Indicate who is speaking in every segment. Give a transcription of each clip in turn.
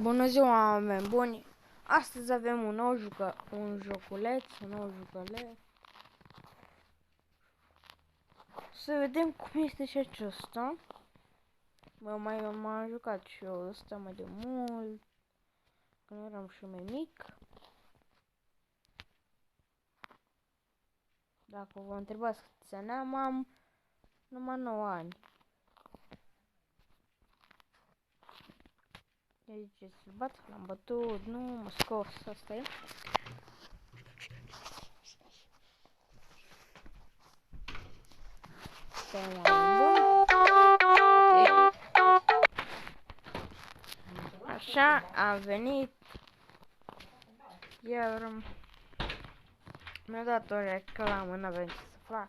Speaker 1: Bună ziua, oameni buni! Astăzi avem un nou joculeț, un nou jucăleț. Să vedem cum este și acesta. M-am jucat și eu ăsta mai de mult, când eram și mai mic. Dacă vă întrebați câți ani am numai 9 ani. Deci să-l bat, l-am bătut, nu m-a scos, asta e. Așa, am venit, iar mi-a dat o reclamă, n-avem ce să fac.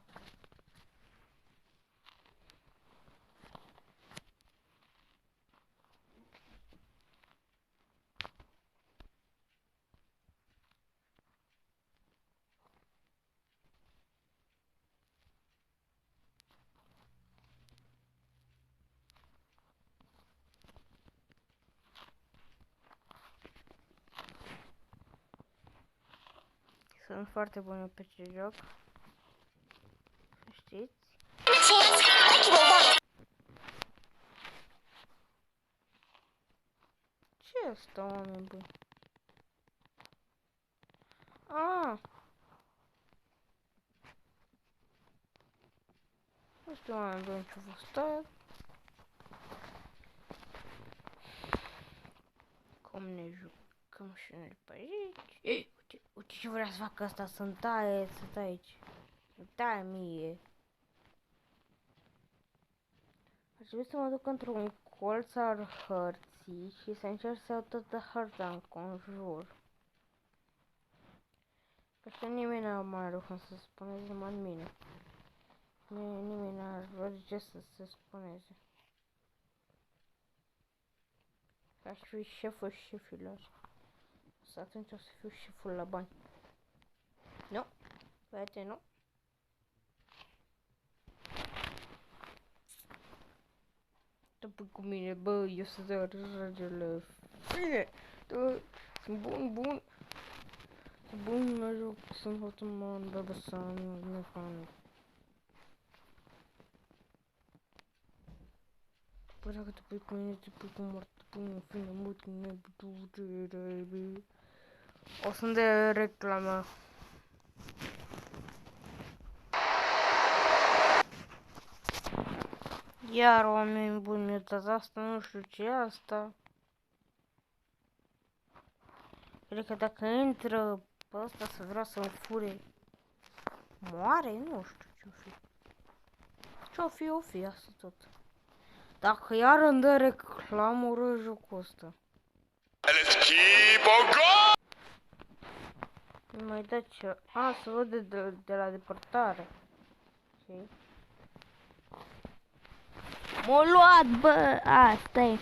Speaker 1: Sunt foarte bună pe ce joc, să știți. Ce e asta, oameni buni? Nu știu, oameni buni, ce-a fost aia. Cum ne jucăm și noi pe aici. Ei, uite ce vrea să facă asta, să-mi taie, să stai aici. Să-mi taie mie. Ar trebui să mă duc într-un colț al hărții și să încerc să iau toată harta în conjur. Că nimeni n-a mai reușit să spuneze numai mine. Nimeni n-ar merge să se spuneze. Aș fi șeful șefilor. Să atunci o să fiu șeful la bani. Nu, băiete, nu. După cu mine, bă, eu să dau răgele. Fine, sunt bun. Sunt bun la joc, sunt hotuman, băbăsan, nu fan. Păi dacă te pui cu mine, te pui cu moarte, până fine, mult, o să-mi dea reclamă. Iar oameni buni, uitați asta, nu știu ce e asta. Cred că dacă intră pe ăsta să vrea să-mi fure, moare? Nu știu ce-o fi. Ce-o fi asta tot. Dacă iar îmi dă reclamă, ură jocul ăsta.
Speaker 2: Let's keep on going!
Speaker 1: Nu mai da ce... A, să văd de la depărtare. Ce? M-a luat, bă! Asta e.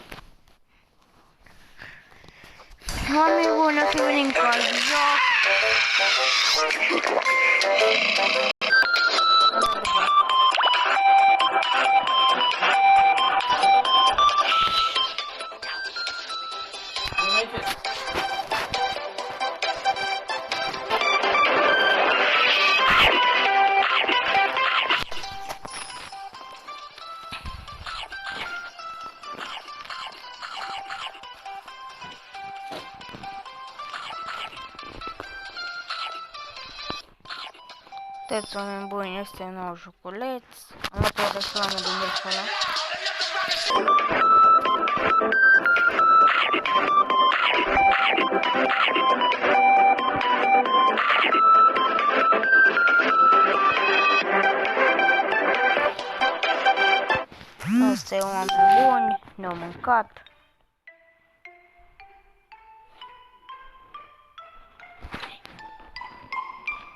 Speaker 1: Oameni buni, o să venim cu alt joc. Uitați, oameni buni, este un nou joculeț. Am luat o reclamă din jocul ăla. Asta e, oameni buni, ne-au mâncat.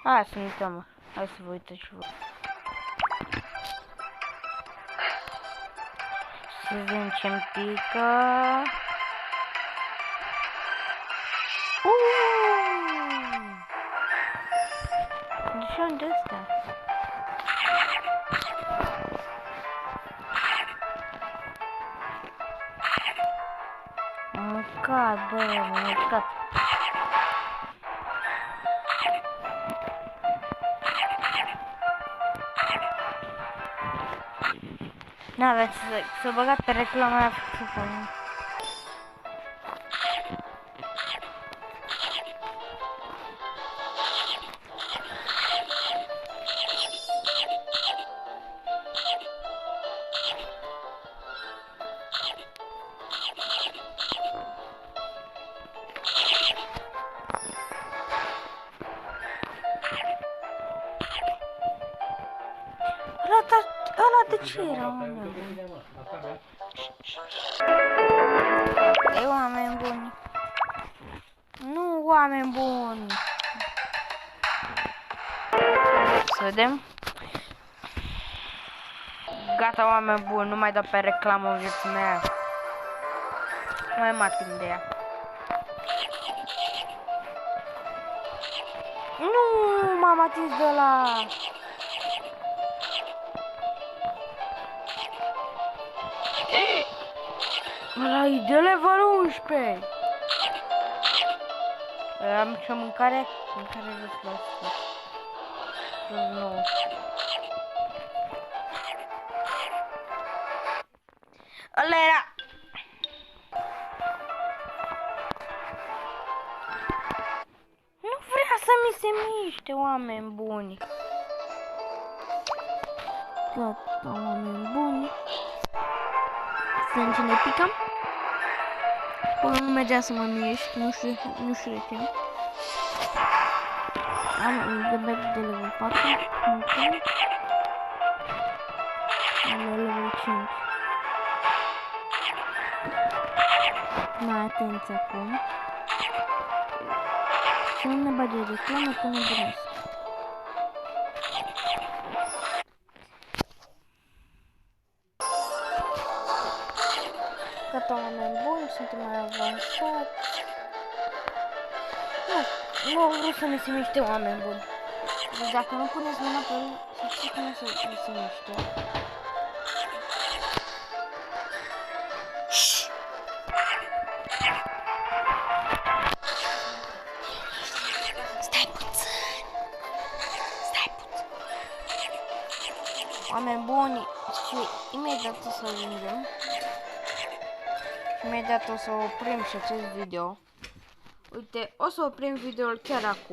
Speaker 1: Hai să ne uităm. Hai să vă uitați și voi. Să vedem ce-mi pică. De ce unde ăsta? M-am mâncat, bă, m-am mâncat. N-aveți să băgați pe reclama aia făcută. Ăla de ce era, oameni buni? E oameni buni. Nu, oameni buni. Să vedem. Gata, oameni buni, nu mai dau pe reclamă în viața mea. Nu mai mă ating de ea. Nu, m-am atins de la... Ăla e de level 11. Am și o mâncare jos la 9. Ăla era. Nu vrea să mi se miște, oameni buni. Gata, oameni buni. Să ne picăm. Până nu mergea să mă mișc, nu știu de ce. Am un găbec de level 4. Ok. La level 5. Mai atenți acum. Să nu ne bage reclamă că nu doresc. Gata, oameni buni, suntem mai avansați. Nu vreau să mi se miște, oameni buni. Deci dacă nu puneți mâna pe el, să știți că nu se miște. Stai puțin. Oameni buni, și imediat o să ajungem. Imediat o să oprim și acest video. Uite, o să oprim videoul chiar acum.